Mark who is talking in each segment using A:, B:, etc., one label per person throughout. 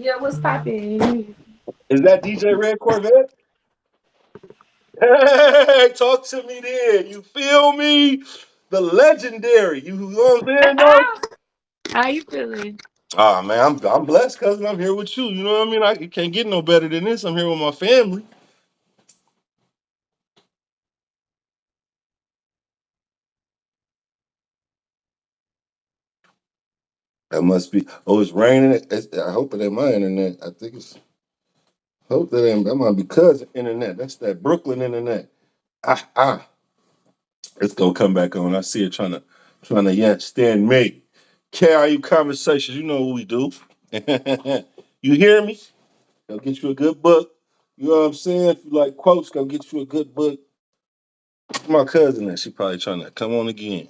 A: Yeah, what's poppin'?
B: Is that DJ Red Corvette? Hey, talk to me then. You feel me? The legendary. You know what I'm saying, though?
A: How you feeling?
B: Ah, man, I'm blessed, cousin. I'm here with you. You know what I mean? I can't get no better than this. I'm here with my family. That must be. Oh, it's raining. I hope it ain't my internet. I think it's. Hope that ain't. That might be cousin internet. That's that Brooklyn internet. Ah. It's gonna come back on. I see it trying to yeah, stand me. Carry conversations. You know what we do. You hear me? Go get you a good book. You know what I'm saying? If you like quotes, go get you a good book. My cousin, that she probably trying to come on again.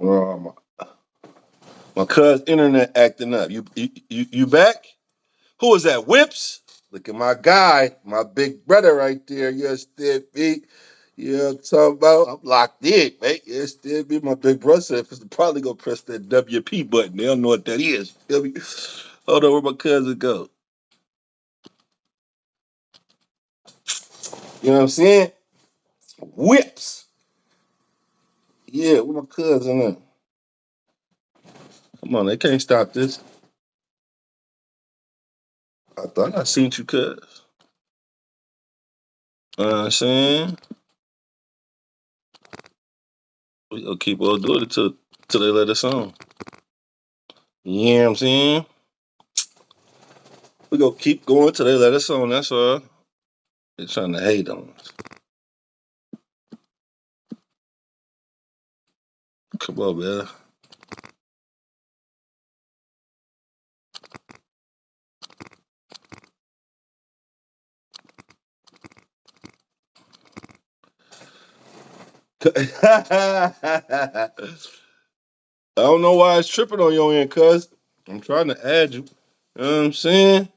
B: Oh, my cousin internet acting up. You back? Who is that? Whips? Look at my guy, my big brother right there. Yes, there be. Yeah, I'm talking about. I'm locked in, mate. Yes, there be my big brother. Said, probably gonna press that WP button. They don't know what that is. Feel me? Hold on, where my cousin go? You know what I'm saying? Whips. Yeah, where my cousin at? Come on, they can't stop this. I thought I seen you, cuz. You know what I'm saying? We gonna keep on doing it till they let us on. You know what I'm saying? We gonna keep going till they let us on. That's all. They're trying to hate on us. Come on, man. I don't know why it's tripping on your end, cuz. I'm trying to add you. You know what I'm saying?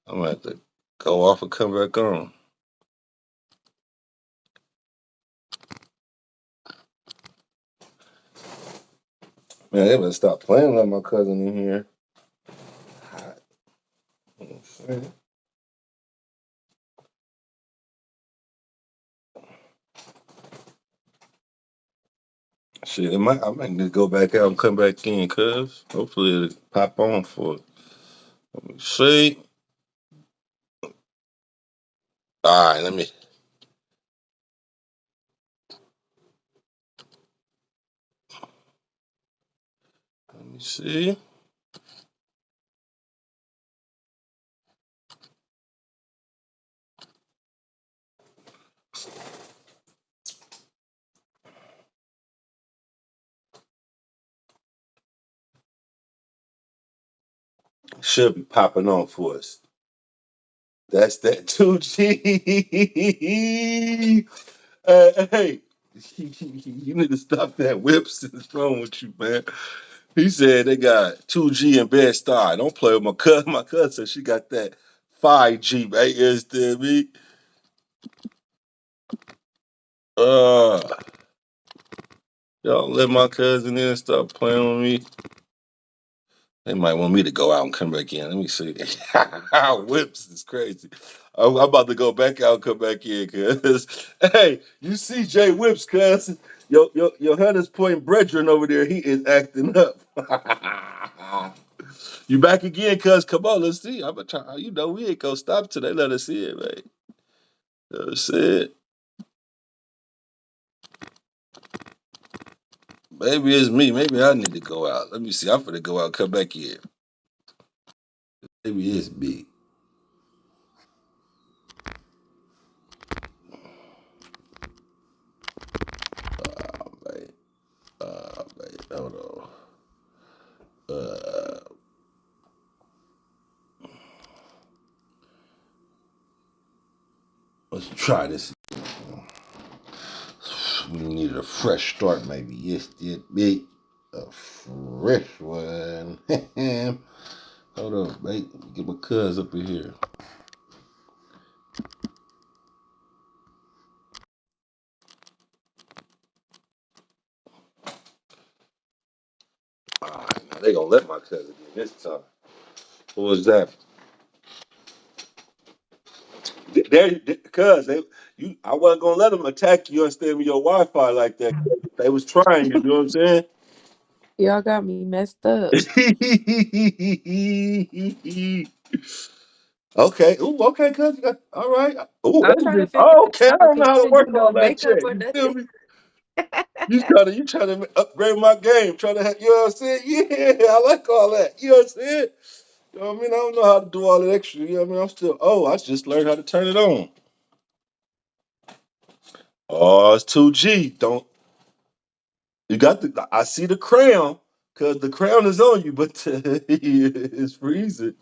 B: I'm gonna have to go off and come back on. Man, they better stop playing like my cousin in here. Hot. You know what I'm saying? Shit, I might need to go back out and come back in, cuz. Hopefully it'll pop on for it. Let me see. All right, let me see. Should be popping on for us. That's that 2G. Hey, you need to stop that whips that's wrong with you, man. He said they got 2G in Bed Stuy. Don't play with my cousin. My cousin said she got that 5G, man. You understand me? Uh, y'all let my cousin in and stop playing with me. They might want me to go out and come back in. Let me see. Whips is crazy. I'm about to go back out and come back in, cuz. Hey, you see Jay Whips, cuz. Your Hunters Point brethren over there, he is acting up. You back again, cuz? Come on, let's see. I'm gonna try. You know, we ain't gonna stop till they let us in, man. You know what I'm saying? Maybe it's me. Maybe I need to go out. Let me see. I'm gonna go out and come back in. Maybe it's me. Oh, man. Man. Hold on. Uh, let's try this. We needed a fresh start, maybe. Yes, did be a fresh one. Hold up, mate. Let me get my cuz up in here. All right, now they gonna let my cousin in this time. What was that? There, cuz they, you, I wasn't gonna let them attack you. Understand me? Your Wi-Fi like that. They was trying. You know what I'm saying?
A: Y'all got me messed up.
B: Okay. Ooh, okay, cuz you got all right. Ooh,
A: I'm trying to figure
B: oh,
A: this
B: okay. I
A: out
B: don't know
A: because
B: how
A: you
B: to
A: didn't do
B: work
A: no
B: all that
A: makeup
B: shit.
A: or
B: You feel
A: nothing.
B: me? You trying to upgrade my game, trying to you know what I'm saying? Yeah, I like all that. You know what I'm saying? You know what I mean? I don't know how to do all that extra. You know what I mean? I'm still I just learned how to turn it on. Oh, it's 2G. Don't you got the I see the crown, cause the crown is on you, but it's freezing.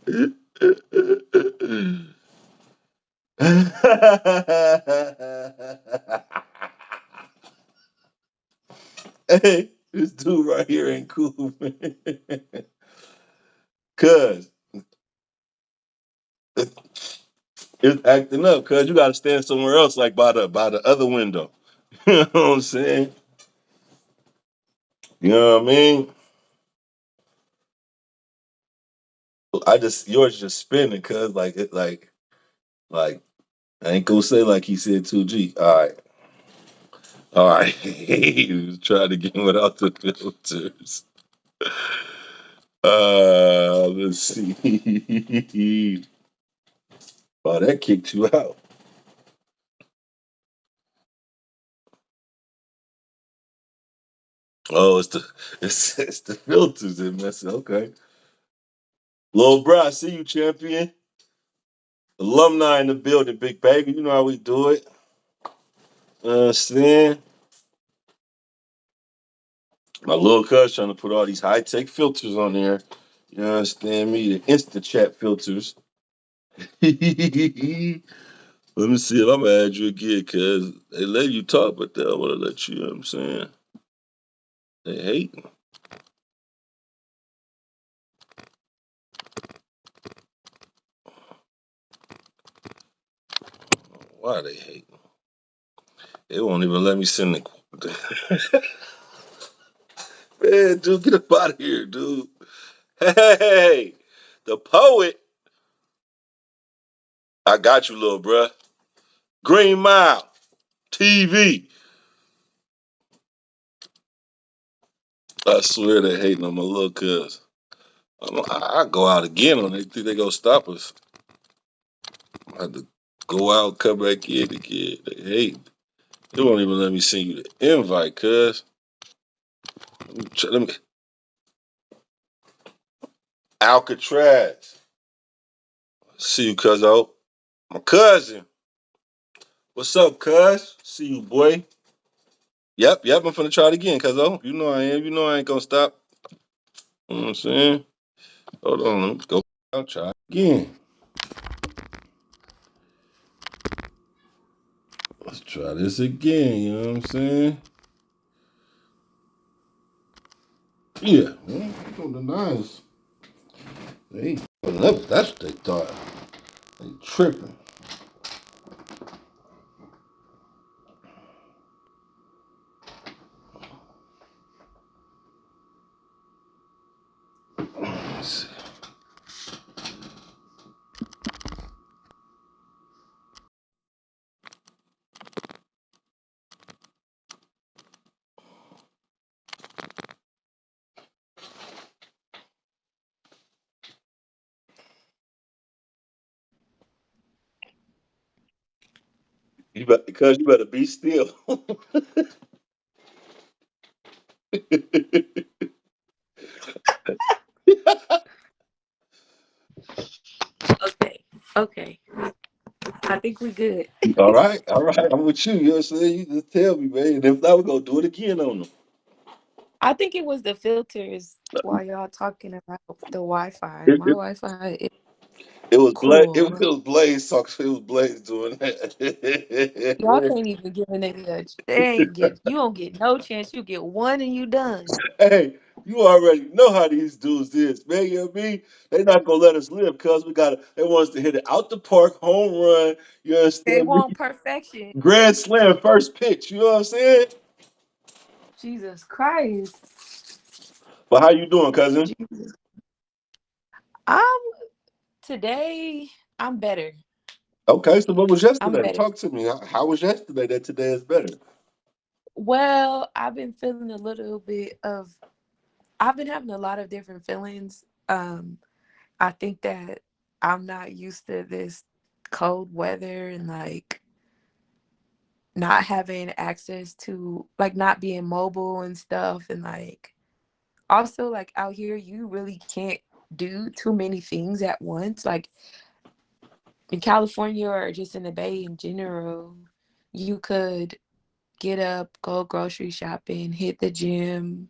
B: Hey, this dude right here ain't cool, man. Cause it's acting up, cause you gotta stand somewhere else, like by the other window. You know what I'm saying? You know what I mean? I just yours just spinning, cause like I ain't gonna say like he said 2G. All right. He was trying to get without the filters. Let's see. Oh, that kicked you out. Oh, it's the filters that mess it. Okay. Lil bro, I see you, champion. Alumni in the building, big baby. You know how we do it. Understand? My little cuz trying to put all these high tech filters on there. You understand me? The Insta chat filters. Let me see if I'm gonna add you again, cuz they let you talk, but they don't want to let you, know what I'm saying? They hate. Why they hate? They won't even let me send the. Man, dude, get up out of here, dude. Hey, the poet. I got you, little bruh. Green Mile TV. I swear they hating on my little cuz. I go out again on they think they gonna stop us. I had to go out, come back in again. They hate. They won't even let me send you the invite, cuz. Let me Alcatraz. See you, cuz out. My cousin. What's up, cuz? See you, boy. Yep, I'm finna try it again, cuz you know I am. You know I ain't gonna stop. You know what I'm saying? Hold on, let me go. I'll try it again. Let's try this again, you know what I'm saying? Yeah, man, don't deny us. They ain't putting up, that's what they thought. They tripping. Let's see. Because you better be still.
A: Okay. Okay. I think we good.
B: All right, I'm with you. You know what I'm saying? You just tell me, man. And if not, we're gonna do it again on them.
A: I think it was the filters while y'all talking about the Wi-Fi.
B: It,
A: My
B: it,
A: Wi-Fi.
B: It was Blaze. It
A: Cool.
B: was, it was Blaze talk. It was Blaze doing
A: Y'all
B: that.
A: can't even give a nigga they ain't get you don't get no chance. You get one and you done.
B: Hey, you already know how these dudes is, man. You know what I mean? They not gonna let us live because we got to. They want us to hit it out the park, home run. You
A: They
B: understand me?
A: want perfection.
B: Grand slam, first pitch. You know what I'm saying?
A: Jesus Christ.
B: But how you doing, cousin?
A: Jesus. I'm today I'm better.
B: Okay, so what was
A: I'm
B: yesterday?
A: better.
B: Talk to me. How was yesterday that today is better?
A: Well, I've been feeling a little bit of I've been having a lot of different feelings. I think that I'm not used to this cold weather and like not having access to like not being mobile and stuff and like also like out here you really can't do too many things at once. Like in California or just in the Bay in general, you could get up, go grocery shopping, hit the gym,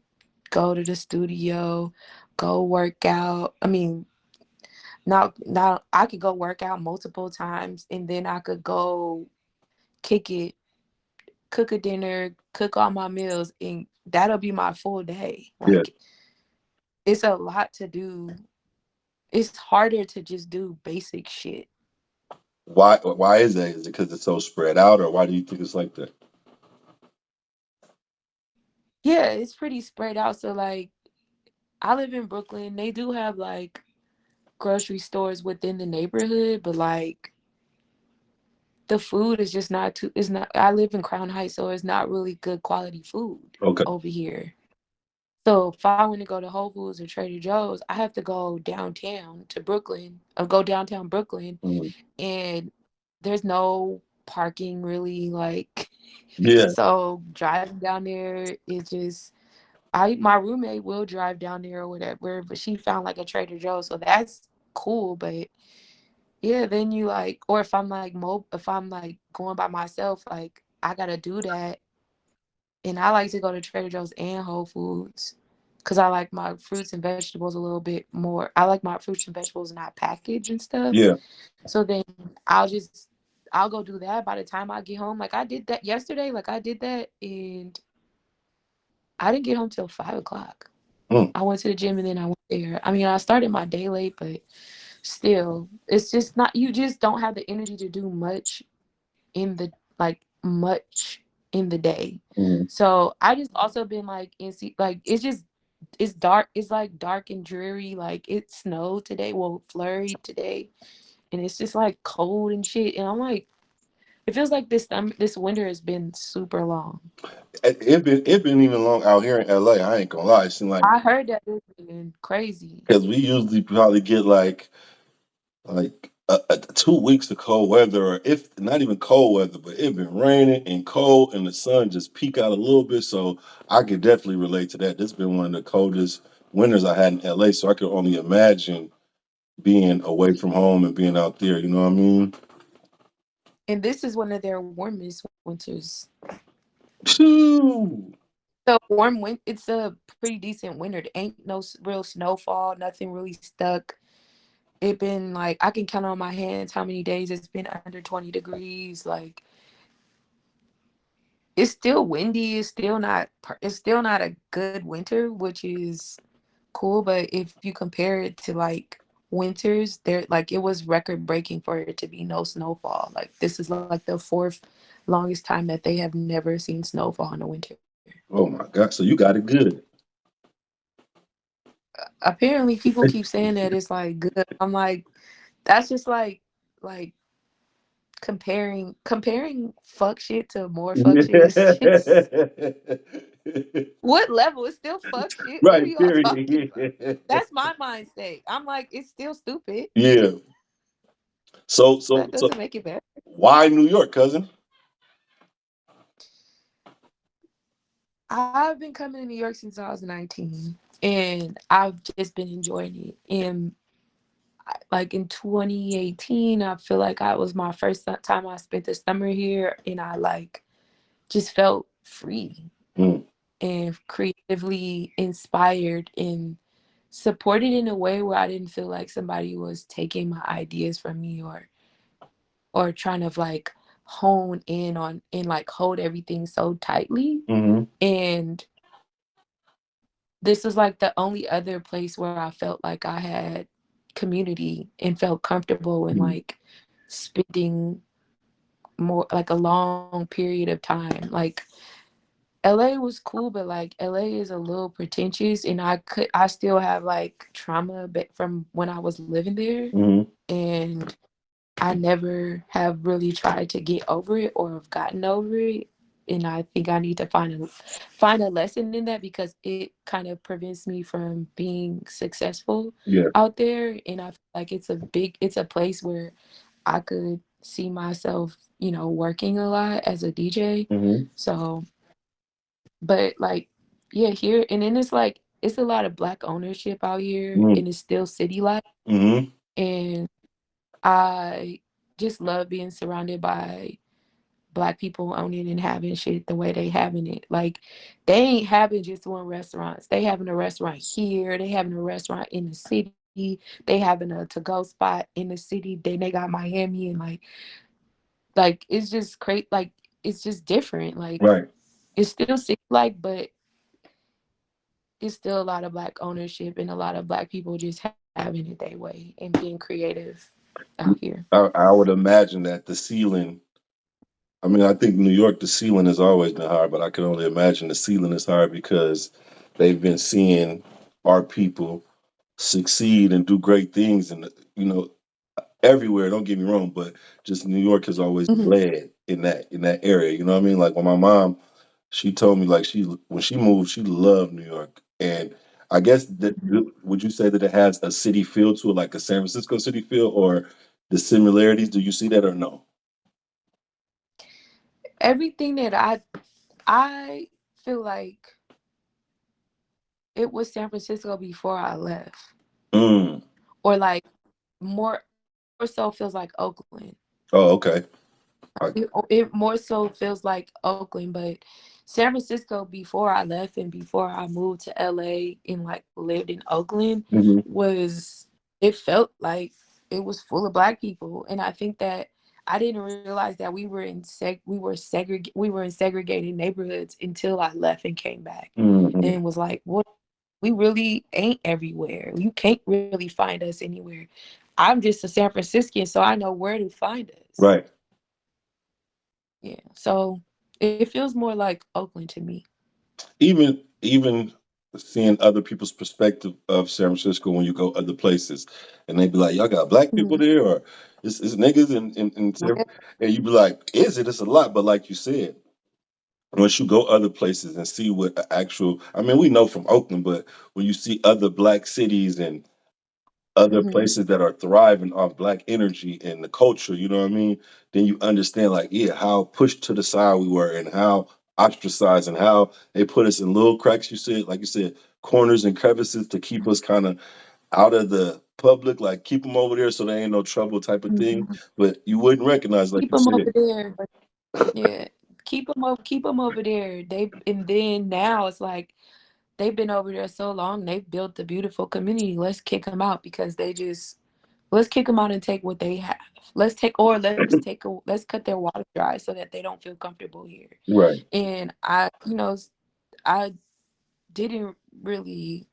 A: go to the studio, go work out. I mean, now I could go work out multiple times and then I could go kick it, cook a dinner, cook all my meals, and that'll be my full day.
B: Yeah.
A: Like it's a lot to do. It's harder to just do basic shit.
B: Why is that? Is it because it's so spread out, or why do you think it's like that?
A: Yeah, it's pretty spread out. So like I live in Brooklyn. They do have like grocery stores within the neighborhood, but like the food is just not too it's not I live in Crown Heights, so it's not really good quality food
B: Okay.
A: over here. So if I want to go to Whole Foods or Trader Joe's, I have to go downtown to Brooklyn or go downtown Brooklyn
B: Mhm.
A: and there's no parking really like
B: Yeah.
A: so driving down there is just I my roommate will drive down there or whatever, but she found like a Trader Joe's, so that's cool. But yeah, then you like, or if I'm like going by myself, like I gotta do that, and I like to go to Trader Joe's and Whole Foods, cause I like my fruits and vegetables a little bit more. I like my fruits and vegetables not packaged and stuff.
B: Yeah.
A: So then I'll just I'll go do that. By the time I get home, like I did that yesterday, like I did that, and I didn't get home till 5 o'clock.
B: Mm.
A: I went to the gym and then I went there. I mean, I started my day late, but still, it's just not, you just don't have the energy to do in the, much in the day.
B: Mm.
A: So I just also been like, like, it's dark. It's like dark and dreary. Like, it snowed today, well, flurried today. And it's just like cold and shit. And I'm like, it feels like this winter has been super long.
B: It been even long out here in LA. I ain't gonna lie. It seems like
A: I heard that it's been crazy.
B: because we usually probably get like 2 weeks of cold weather, or if not even cold weather, but it been raining and cold, and the sun just peek out a little bit. So I could definitely relate to that. This has been one of the coldest winters I had in LA. So I could only imagine being away from home and being out there. You know what I mean?
A: And this is one of their warmest winters.
B: Phew.
A: So it's a pretty decent winter. There ain't no real snowfall, nothing really stuck. It been like I can count on my hands how many days it's been under 20 degrees. Like it's still windy. It's still not a good winter, which is cool. But if you compare it to like winters, there like it was record breaking for it to be no snowfall. Like this is like the fourth longest time that they have never seen snowfall in the winter.
B: Oh my God! So you got it good.
A: Apparently people keep saying that it's like good. I'm like, that's just like comparing fuck shit to more fuck shit is just what level? It's still fuck shit. What are
B: Right.
A: y'all talking
B: Period.
A: about? That's my mindset. I'm like, it's still stupid.
B: Yeah. So so
A: That
B: so
A: doesn't make it better.
B: why New York, cousin?
A: I've been coming to New York since I was 19 and I've just been enjoying it. And like in 2018, I feel like I was my first time I spent the summer here and I like just felt free
B: Mm.
A: and creatively inspired and supported in a way where I didn't feel like somebody was taking my ideas from me, or trying to like hone in on and like hold everything so tightly.
B: Mm-hmm.
A: And this was like the only other place where I felt like I had community and felt comfortable and
B: Mm-hmm.
A: like spending more like a long period of time. Like LA was cool, but like LA is a little pretentious, and I still have like trauma from when I was living there,
B: Mm-hmm.
A: and I never have really tried to get over it or have gotten over it. And I think I need to find a lesson in that, because it kind of prevents me from being successful
B: Yeah.
A: out there. And I feel like it's a place where I could see myself, working a lot as a DJ.
B: Mm-hmm.
A: So, but like, yeah, here, and then it's a lot of black ownership out here, and it's still city life.
B: Mm-hmm.
A: And I just love being surrounded by black people owning and having shit the way they having it. Like, they ain't having just one restaurants. They having a restaurant here. They having a restaurant in the city. They having a to-go spot in the city. Then they got Miami, and like it's just great. Like, it's just different. Like,
B: Right.
A: it's still city like, but it's still a lot of black ownership and a lot of black people just having it their way and being creative out here.
B: I would imagine that the ceiling. I mean, I think New York, the ceiling has always been hard, but I can only imagine the ceiling is hard because they've been seeing our people succeed and do great things, and you know, everywhere. Don't get me wrong, but just New York has always
A: Mhm.
B: bled in that area. You know what I mean? Like when my mom, she told me like when she moved, she loved New York, and I guess that would you say that it has a city feel to it, like a San Francisco city feel, or the similarities? Do you see that or no?
A: Everything that I feel like it was San Francisco before I left,
B: Mm.
A: or like more so feels like Oakland.
B: Oh, okay. I,
A: It more so feels like Oakland, but San Francisco before I left and before I moved to LA and like lived in Oakland
B: mhm.
A: was it felt like it was full of black people. And I think that I didn't realize that we were in segregated neighborhoods until I left and came back
B: Mhm.
A: and was like, what, we really ain't everywhere. You can't really find us anywhere. I'm just a San Franciscan, so I know where to find us.
B: Right.
A: Yeah. So it feels more like Oakland to me.
B: Even seeing other people's perspective of San Francisco when you go other places, and they be like, "Y'all got black people
A: Mhm.
B: there, or it's niggas,"
A: Yeah.
B: and you be like, "Is it? It's a lot." But like you said, once you go other places and see what actual, I mean, we know from Oakland, but when you see other black cities and other
A: Hmm.
B: places that are thriving off black energy and the culture, you know what I mean? Then you understand, like, yeah, how pushed to the side we were and how ostracized and how they put us in little cracks, you said, like you said, corners and crevices to keep us kind of out of the public, like keep them over there so there ain't no trouble type of thing.
A: Hmm.
B: But you wouldn't recognize, like
A: Keep
B: you
A: them over
B: said.
A: there. Yeah. Keep them over there. And then now it's like they've been over there so long. They've built a beautiful community. Let's kick them out because let's kick them out and take what they have. Let's cut their water dry so that they don't feel comfortable here.
B: Right,
A: And I didn't really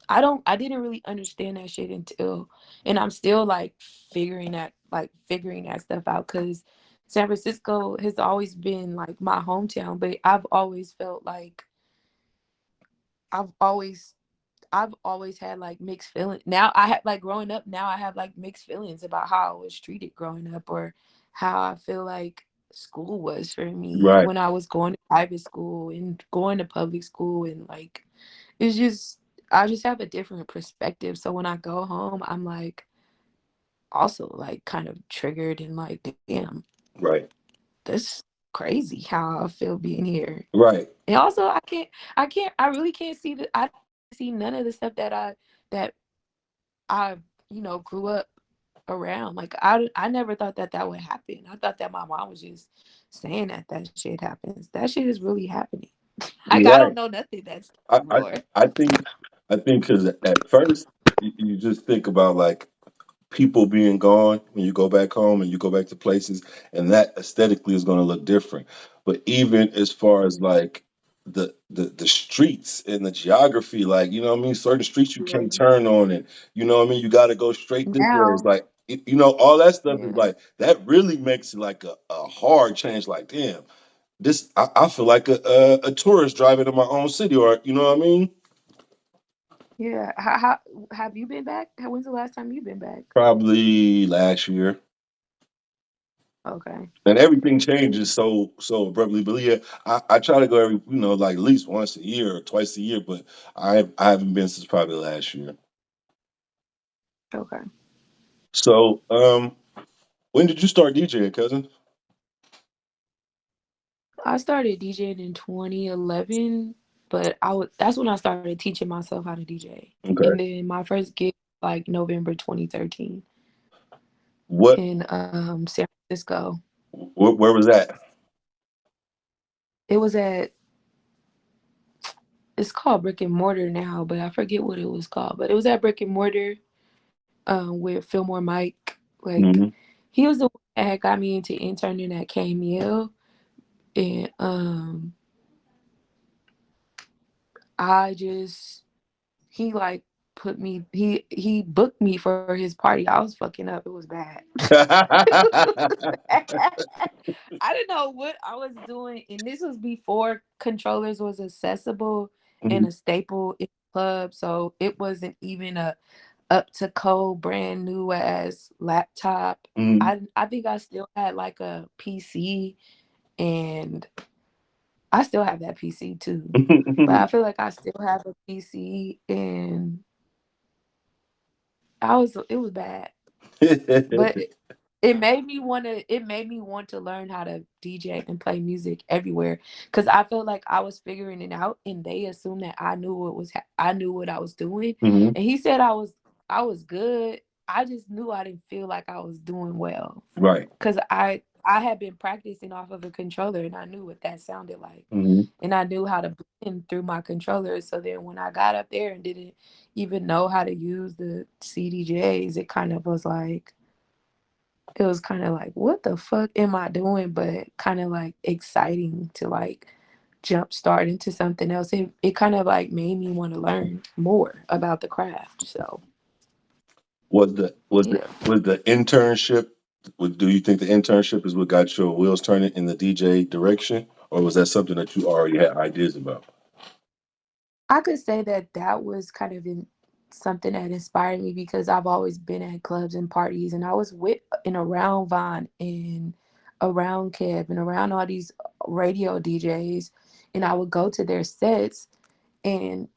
A: I didn't really understand that shit until, and I'm still like figuring that stuff out, because San Francisco has always been like my hometown, but I've always I've always had like mixed feelings. Now I have like growing up, now I have like mixed feelings about how I was treated growing up, or how I feel like school was for me
B: right,
A: when I was going to private school and going to public school. And like, it's just, I just have a different perspective. So when I go home, I'm like also like kind of triggered and like, damn,
B: right,
A: that's crazy how I feel being here.
B: right,
A: And also I really can't see I don't see none of the stuff that I, grew up around. Like, I never thought that that would happen. I thought that my mom was just saying that that shit happens. That shit is really happening. Like, I don't
B: right.
A: know nothing that's
B: I, I,
A: anymore.
B: I think. I think because at first you just think about like people being gone when you go back home and you go back to places, and that aesthetically is going to look different. But even as far as like the streets and the geography, like you know what I mean, certain streets you can't
A: Yeah.
B: turn on, and you know what I mean, you got to go straight this way. It's
A: Now,
B: like you know all that stuff is
A: yeah,
B: like that really makes it like a hard change. Like damn, this I feel like a tourist driving in my own city, or you know what I mean.
A: yeah. How have you been back? When's the last time you've been back?
B: Probably last year.
A: Okay,
B: And everything changes so abruptly. But yeah, I try to go every like at least once a year or twice a year, but I haven't been since probably last year.
A: okay.
B: So when did you start DJing, cousin?
A: I started DJing in 2011, but that's when I started teaching myself how to DJ. And
B: Okay.
A: then my first gig like November 2013
B: What
A: in San Francisco.
B: where was that?
A: It was at it's called Brick and Mortar now, but I forget what it was called. But it was at Brick and Mortar with Fillmore Mike. Like
B: Hmm.
A: he was the one that had got me into interning at KML, and I just he like put me he booked me for his party. I was fucking up. It was bad. I didn't know what I was doing, and this was before controllers was accessible and
B: Mhm,
A: a staple in the club. So it wasn't even a up to code brand new ass laptop.
B: mhm.
A: I think I still had like a PC, and I still have that PC too. But I feel like I still have a PC, and it was bad. But it made me want to learn how to DJ and play music everywhere, because I felt like I was figuring it out, and they assumed that I knew what I was doing.
B: Mhm.
A: And he said I was good. I just knew I didn't feel like I was doing well,
B: Right.
A: because I had been practicing off of a controller, and I knew what that sounded like,
B: Mhm.
A: and I knew how to blend through my controller. So then when I got up there and didn't even know how to use the CDJs, it was kind of like, what the fuck am I doing? But kind of like exciting to like jump start into something else. It kind of like made me want to learn more about the craft. So yeah,
B: Was the internship? Do you think the internship is what got your wheels turning in the DJ direction, or was that something that you already had ideas about?
A: I could say that that was kind of something that inspired me, because I've always been at clubs and parties, and I was with and around Vaughn and around Kev and around all these radio DJs, and I would go to their sets, and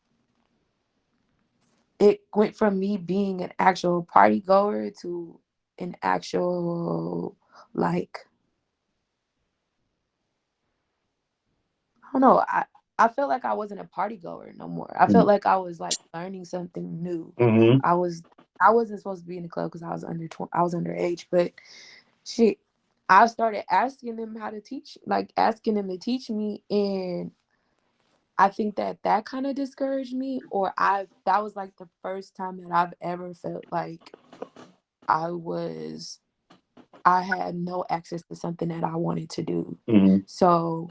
A: it went from me being an actual party goer to an actual, like, I don't know, I felt like I wasn't a party goer no more. I felt like I was like learning something new.
B: Mm-hmm.
A: I was I wasn't supposed to be in the club because I was underage, but shit, I started asking them how to teach, like asking them to teach me, and I think that that kind of discouraged me, or I that was like the first time that I've ever felt like I was I had no access to something that I wanted to do.
B: Mm-hmm.
A: So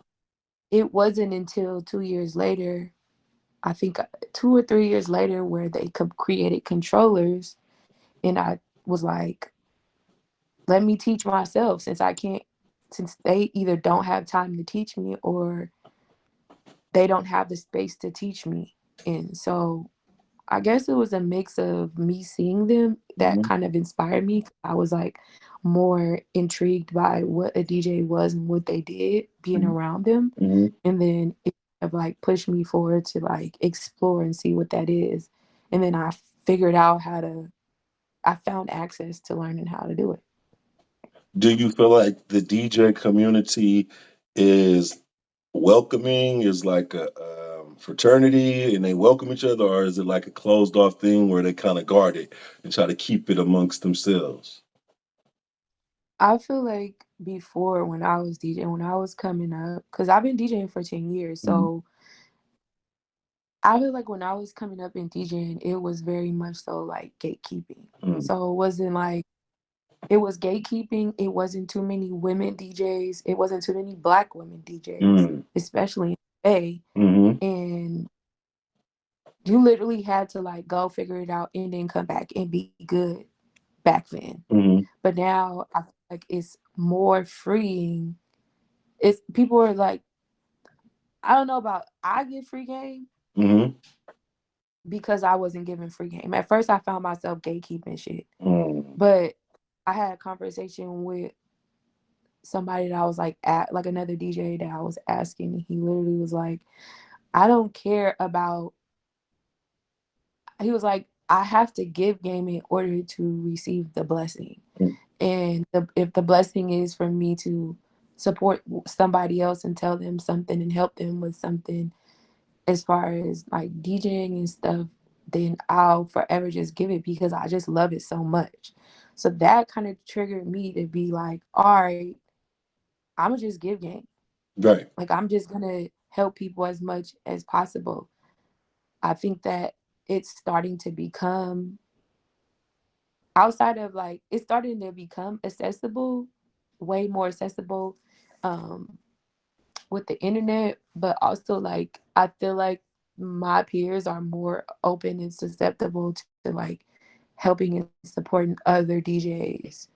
A: it wasn't until 2 years later, I think 2 or 3 years later, where they created controllers, and I was like, let me teach myself, since they either don't have time to teach me, or they don't have the space to teach me. And so I guess it was a mix of me seeing them that
B: Mm-hmm.
A: kind of inspired me. I was like more intrigued by what a DJ was and what they did being around them.
B: Mm-hmm.
A: And then it kind of like pushed me forward to like explore and see what that is. And then figured out I found access to learning how to do it.
B: Do you feel like the DJ community is welcoming, is like a fraternity and they welcome each other, or is it like a closed off thing where they kind of guard it and try to keep it amongst themselves?
A: I feel like before, when I was DJing, when I was coming up, because I've been DJing for 10 years.
B: Mm-hmm.
A: So I feel like when I was coming up in DJing, it was very much so like gatekeeping.
B: Mm,
A: So it wasn't like it was gatekeeping. It wasn't too many women DJs. It wasn't too many black women DJs,
B: mm,
A: especially in the Bay.
B: mm-hmm,
A: And you literally had to like go figure it out and then come back and be good back then.
B: mm-hmm,
A: But now I feel like it's more freeing. It's people are like, I don't know about I get free game
B: mm-hmm,
A: because I wasn't given free game. At first I found myself gatekeeping shit.
B: mm,
A: But I had a conversation with somebody that I was like at like another DJ that I was asking, and he literally was like, I don't care about, he was like, I have to give game in order to receive the blessing.
B: mm,
A: And if the blessing is for me to support somebody else and tell them something and help them with something as far as like DJing and stuff, then I'll forever just give it because I just love it so much. So that kind of triggered me to be like, all right, I'm gonna just give game.
B: right,
A: Like I'm just gonna help people as much as possible. I think that it's starting to become outside of like it's starting to become accessible, way more accessible, um, with the internet, but also like I feel like my peers are more open and susceptible to like helping and supporting other DJs.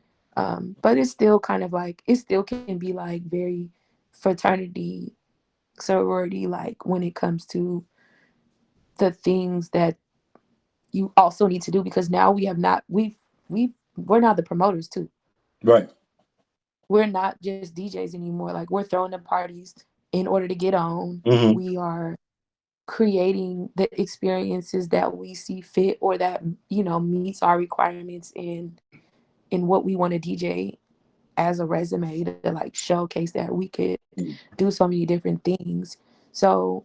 A: But it's still kind of like it still can be like very fraternity sorority like when it comes to the things that you also need to do because now we have not we're now the promoters too.
B: right,
A: We're not just DJs anymore. Like we're throwing the parties in order to get on.
B: mm-hmm,
A: We are creating the experiences that we see fit or that meets our requirements in what we want to DJ as a resume to like showcase that we could
B: mm,
A: do so many different things. So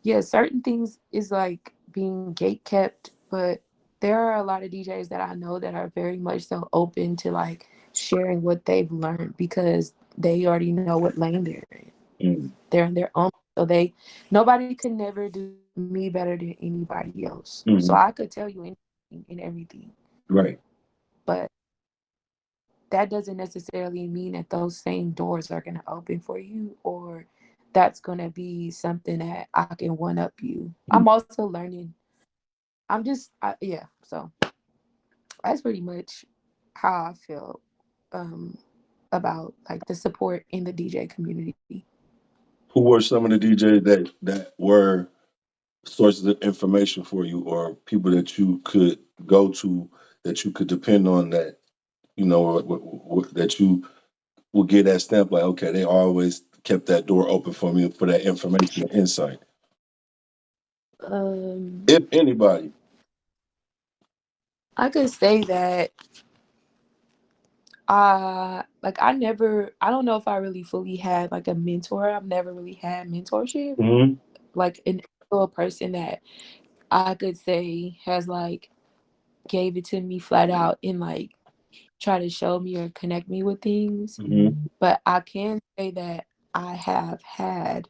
A: yeah, certain things is like being gate kept, but there are a lot of DJs that I know that are very much so open to like sharing what they've learned because they already know what lane they're in.
B: mm,
A: They're in their own, so they nobody could never do me better than anybody else. So I
B: mm-hmm,
A: could tell you anything and everything,
B: right,
A: but that doesn't necessarily mean that those same doors are going to open for you or that's going to be something that I can one up you. I'm
B: mm.
A: also learning. Yeah. So that's pretty much how I feel um, about like the support in the DJ community.
B: Who were some of the DJs that were sources of information for you, or people that you could go to, that you could depend on, that that you will get that stamp like, okay, they always kept that door open for me for that information and insight.
A: Um,
B: If anybody.
A: I could say that I don't know if I really fully had like a mentor. I've never really had mentorship,
B: Mm-hmm,
A: like an actual person that I could say has like gave it to me flat out and like try to show me or connect me with things.
B: mm-hmm,
A: But I can say that I have had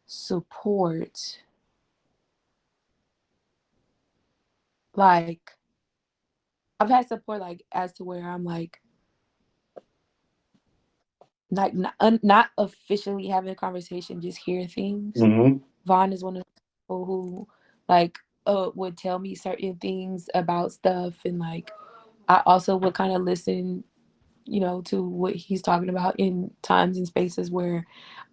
A: support, like I've had support like as to where I'm like not officially having a conversation, just hear things.
B: mm-hmm,
A: Vaughn is one of the people who like would tell me certain things about stuff and like I also would kind of listen, to what he's talking about in times and spaces where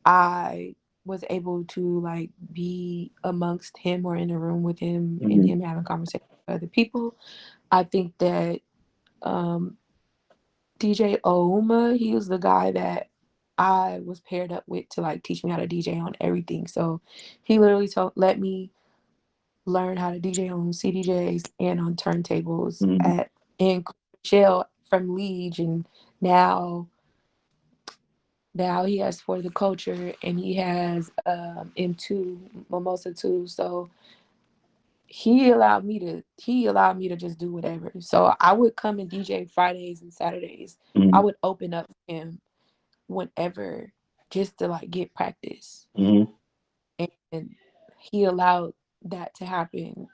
A: I was able to like be amongst him or in a room with him and
B: mm-hmm,
A: him having conversations with other people. I think that um, DJ Ouma, he was the guy that I was paired up with to like teach me how to DJ on everything. So he literally let me learn how to DJ on CDJs and on turntables
B: mm-hmm,
A: at in Shell from Liege, and now now he has For the Culture and he has M2 Mimosa 2. So he allowed me to just do whatever. So I would come and DJ Fridays and Saturdays. I would open up for him whenever just to like get practice.
B: mm-hmm,
A: And he allowed that to happen.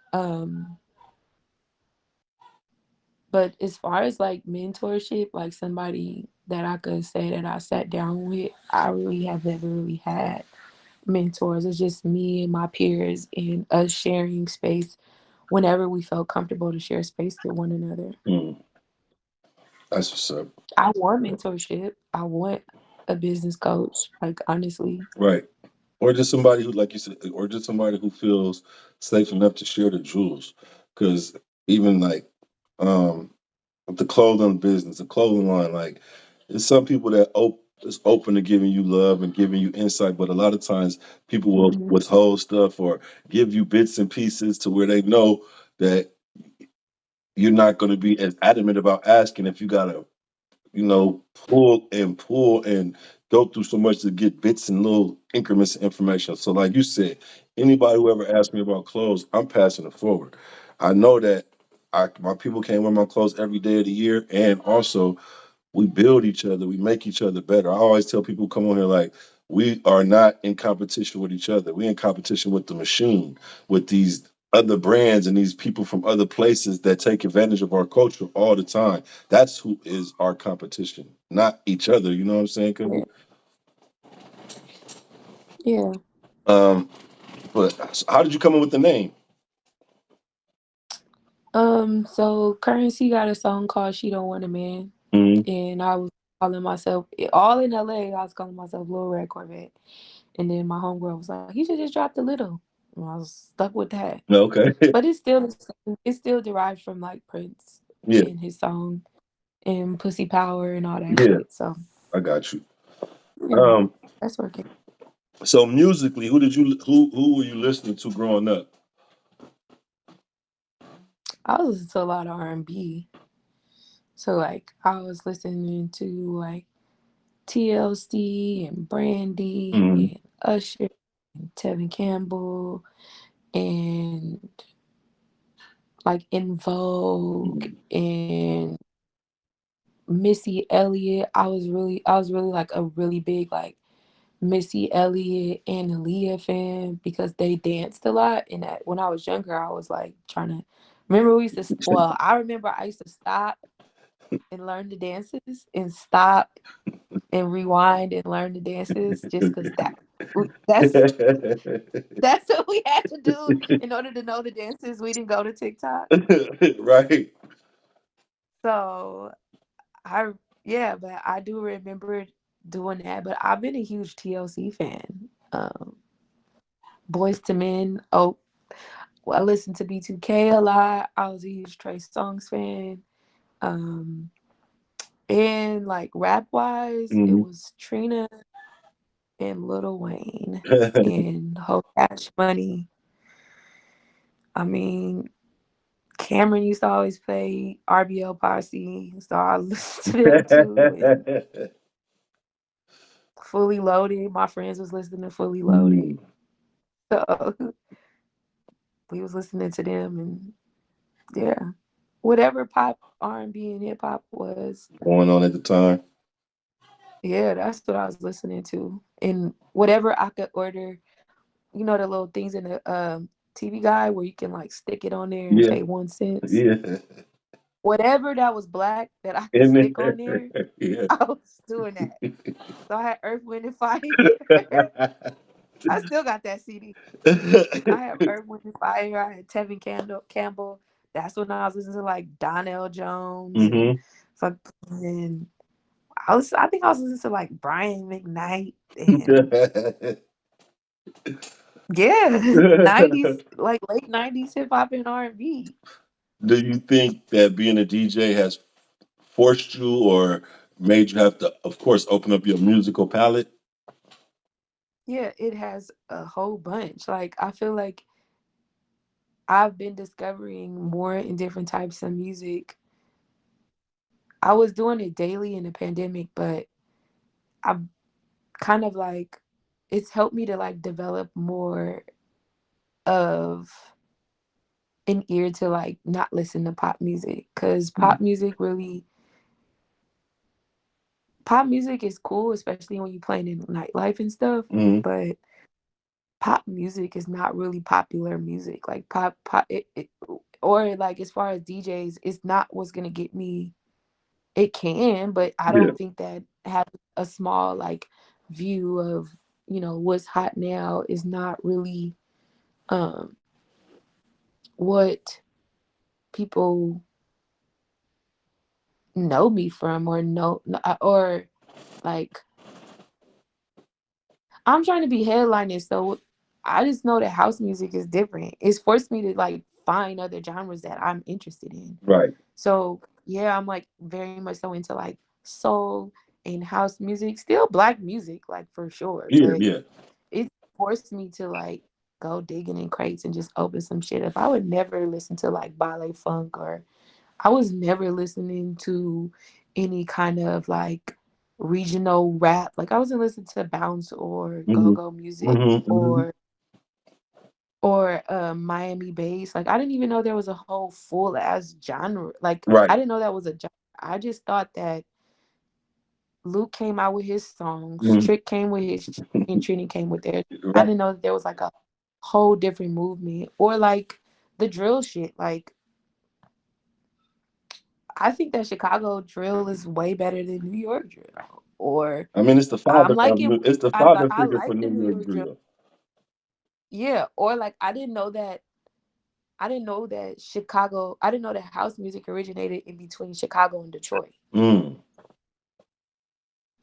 A: But as far as like mentorship, like somebody that I could say that I sat down with, I really have never really had mentors. It's just me and my peers and us sharing space whenever we felt comfortable to share space with one another.
B: Mm, that's what's up.
A: I want mentorship. I want a business coach, like honestly.
B: Right. Or just somebody who, like you said, or just somebody who feels safe enough to share the jewels. Because even like um, the clothing business, the clothing line, like there's some people that is open to giving you love and giving you insight, but a lot of times people will
A: Hmm.
B: withhold stuff or give you bits and pieces to where they know that you're not going to be as adamant about asking if you gotta pull and go through so much to get bits and little increments of information. So, like you said, anybody who ever asked me about clothes, I'm passing it forward. I know that my people can't wear my clothes every day of the year, and also we build each other, we make each other better. I always tell people who come on here like we are not in competition with each other. We're in competition with the machine, with these other brands and these people from other places that take advantage of our culture all the time. That's who is our competition, not each other. You know what I'm saying?
A: Yeah.
B: 'Cause,
A: Yeah.
B: um, but so how did you come up with the name?
A: So Currency got a song called She Don't Want a Man.
B: Mm-hmm.
A: And I was calling myself all in LA, I was calling myself Little Red Corvette. And then my homegirl was like, you should just drop the little. And I was stuck with that.
B: Okay.
A: But it's still the same. It's still derived from like Prince
B: Yeah.
A: and his song and Pussy Power and all that
B: Yeah.
A: shit. So
B: I got you.
A: yeah,
B: Um,
A: that's working.
B: so musically, who were you listening to growing up?
A: I was listening to a lot of R&B. So like I was listening to like TLC and Brandy
B: Mm-hmm.
A: and Usher and Tevin Campbell and like In Vogue and Missy Elliott. I was really like a really big like Missy Elliott and Aaliyah fan because they danced a lot. And that when I was younger, I was like trying to remember we used to. Well, I remember I used to stop and learn the dances and stop and rewind and learn the dances just because that's that's what we had to do in order to know the dances. We didn't go to TikTok,
B: Right.
A: so I yeah, but I do remember doing that. But I've been a huge TLC fan. Boys to Men. Oh, well, I listened to B2K a lot. I was a huge Trey Songz fan. Um, and like rap wise, it
B: Hmm.
A: was Trina and Lil Wayne and Whole Cash Money. I mean, Cameron used to always play RBL Posse, so I listened to them too. And Fully Loaded, my friends was listening to Fully Loaded,
B: Mm.
A: so we was listening to them, and yeah, whatever pop R&B and hip hop was,
B: Going on at the time.
A: yeah, that's what I was listening to. And whatever I could order, you know, the little things in the TV guide where you can like stick it on there and
B: Yeah.
A: pay 1 cent.
B: Yeah.
A: Whatever that was black that I could
B: In
A: stick on
B: there.
A: there,
B: Yeah.
A: I was doing that. So I had Earth, Wind, and Fire. I still got that CD. I have Earth, Wind, and Fire. I had Campbell. That's when I was listening to like Donnell Jones and
B: Hmm.
A: fucking. I think I was listening to like Brian McKnight and yeah, 90s, like late 90s hip hop and R&B.
B: Do you think that being a DJ has forced you or made you have to, of course, open up your musical palette?
A: Yeah, it has a whole bunch. Like I feel like I've been discovering more and different types of music. I was doing it daily in the pandemic, but I kind of like it's helped me to like develop more of an ear to like not listen to pop music because pop music is cool, especially when you're playing in nightlife and stuff.
B: Mm-hmm.
A: But pop music is not really popular music. Like pop or like as far as DJs, it's not what's gonna get me. It can, but I
B: Yeah.
A: don't think that having a small like view of, what's hot now is not really um what people know me from, or know, or like, I'm trying to be headlining, so I just know that house music is different. It's forced me to like find other genres that I'm interested in.
B: Right.
A: So yeah, I'm like very much so into like soul and house music, still black music, like for sure.
B: Yeah.
A: But
B: Yeah.
A: it forced me to like go digging in crates and just open some shit up. I would never listen to like ballet funk, or I was never listening to any kind of like regional rap. Like I wasn't listening to bounce or go
B: Hmm.
A: go music
B: Hmm. Hmm.
A: or Miami bass. Like I didn't even know there was a whole full ass genre. Like I
B: Right.
A: didn't know that was a genre. I just thought that Luke came out with his songs,
B: Hmm.
A: Trick came with his, and Trini came with theirs. I
B: Right.
A: didn't know that there was like a whole different movement, or like the drill shit. Like I think that Chicago drill is way better than New York drill. Or
B: I mean, it's the
A: I'm
B: father of
A: liking.
B: It's the
A: I
B: father
A: I
B: figure for
A: like the
B: New
A: New
B: York
A: York drill.
B: drill.
A: Yeah. Or like I didn't know that Chicago. I didn't know that house music originated in between Chicago and Detroit.
B: Mm.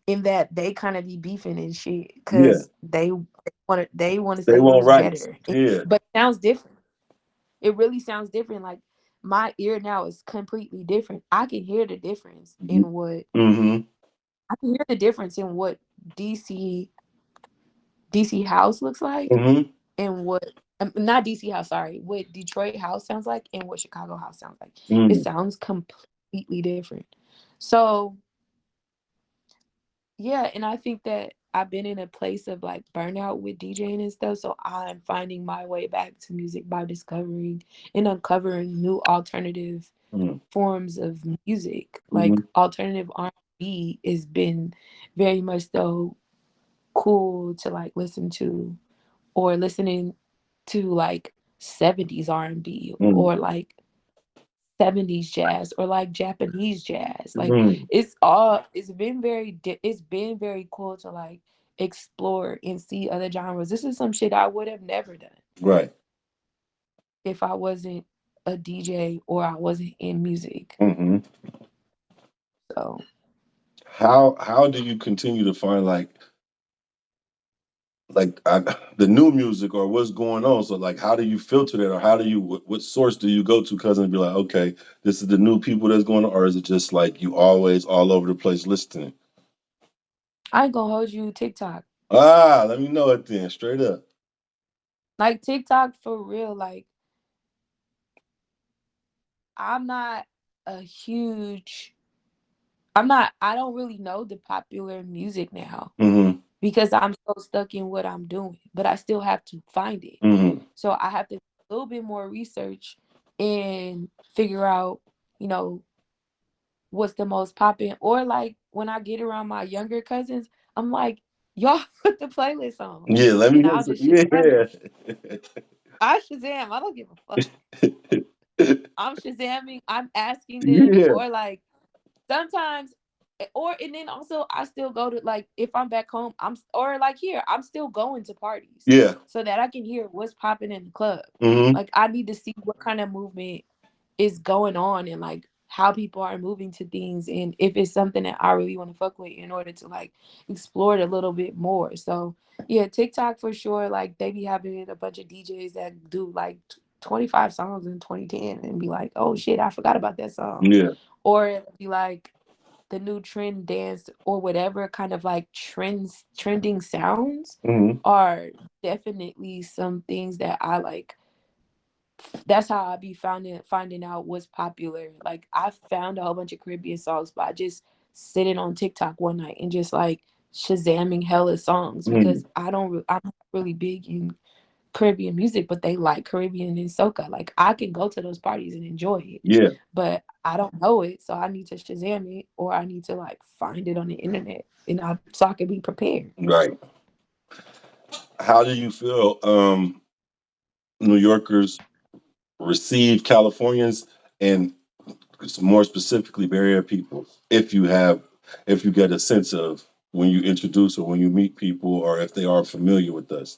A: In that they kind of be beefing and shit
B: Yeah.
A: because they want to
B: They
A: say
B: want
A: who's
B: rights.
A: better.
B: Yeah.
A: But it sounds different. It really sounds different. Like my ear now is completely different. I can hear the difference in what
B: Mm-hmm.
A: I can hear the difference in what DC DC House looks like,
B: Mm-hmm.
A: and what not DC House, sorry, what Detroit House sounds like, and what Chicago House sounds like. It
B: Mm.
A: sounds completely different. So yeah, and I think that I've been in a place of like burnout with DJing and stuff. So I'm finding my way back to music by discovering and uncovering new alternative
B: Mm.
A: forms of music. Like
B: Mm-hmm.
A: alternative R&B has been very much so cool to like listen to, or listening to like 70s R&B,
B: Mm.
A: or like 70s jazz, or like Japanese jazz. Like
B: Mm.
A: it's been very cool to like explore and see other genres. This is some shit I would have never done
B: Right.
A: if I wasn't a DJ or I wasn't in music.
B: Mm-hmm.
A: So
B: How do you continue to find the new music or what's going on? So like, how do you filter that, or how do you what source do you go to, cousin, and be like, okay, this is the new people that's going on, or is it just like you always all over the place listening?
A: I ain't gonna hold you, TikTok.
B: Ah, let me know it then, straight up.
A: Like TikTok for real. Like I'm not a huge I don't really know the popular music now
B: Mm-hmm.
A: because I'm so stuck in what I'm doing, but I still have to find it.
B: Mm-hmm.
A: So I have to do a little bit more research and figure out, you know, what's the most popping. Or like when I get around my younger cousins, I'm like, y'all put the playlist on.
B: Yeah, let me
A: And
B: hear
A: I'll
B: some.
A: just Shazam it.
B: Yeah.
A: I Shazam. I don't give a fuck. I'm Shazamming. I'm asking them.
B: Yeah.
A: Or like sometimes, or and then also I still go to, like, if I'm back home, or like here, I'm still going to parties
B: Yeah.
A: so that I can hear what's popping in the club.
B: Mm-hmm.
A: Like I need to see what kind of movement is going on, and like how people are moving to things, and if it's something that I really want to fuck with in order to like explore it a little bit more. So yeah, TikTok for sure. Like they be having a bunch of DJs that do like 25 songs in 2010 and be like, oh shit, I forgot about that song.
B: Yeah.
A: Or it'll be like the new trend dance or whatever kind of like trending sounds
B: Mm-hmm.
A: are definitely some things that I like. That's how I be finding out what's popular. Like I found a whole bunch of Caribbean songs by just sitting on TikTok one night and just like shazamming hella songs,
B: Mm-hmm.
A: because I'm not really big in Caribbean music, but they like Caribbean and soca. Like I can go to those parties and enjoy it,
B: Yeah.
A: but I don't know it, so I need to Shazam it, or I need to like find it on the internet, so I can be prepared.
B: Right. how do you feel New Yorkers receive Californians and more specifically Bay Area people? If you get a sense of when you introduce or when you meet people, or if they are familiar with us,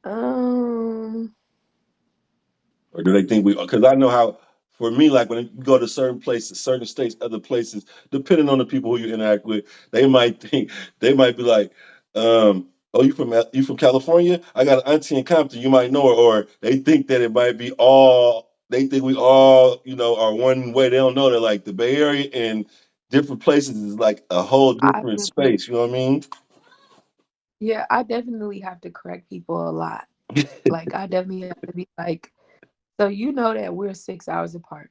A: Um,
B: or do they think we? Because I know how. For me, like when you go to certain places, certain states, other places, depending on the people who you interact with, they might think they might be like, "Oh, you from California? I got an auntie in Compton. You might know her." Or they think that it might be all. They think we all, are one way. They don't know that like the Bay Area and different places is like a whole
A: I
B: different
A: definitely,
B: space. You know what I mean?
A: yeah, I definitely have to correct people a lot. Like, I definitely have to be like, so you know that we're 6 hours apart.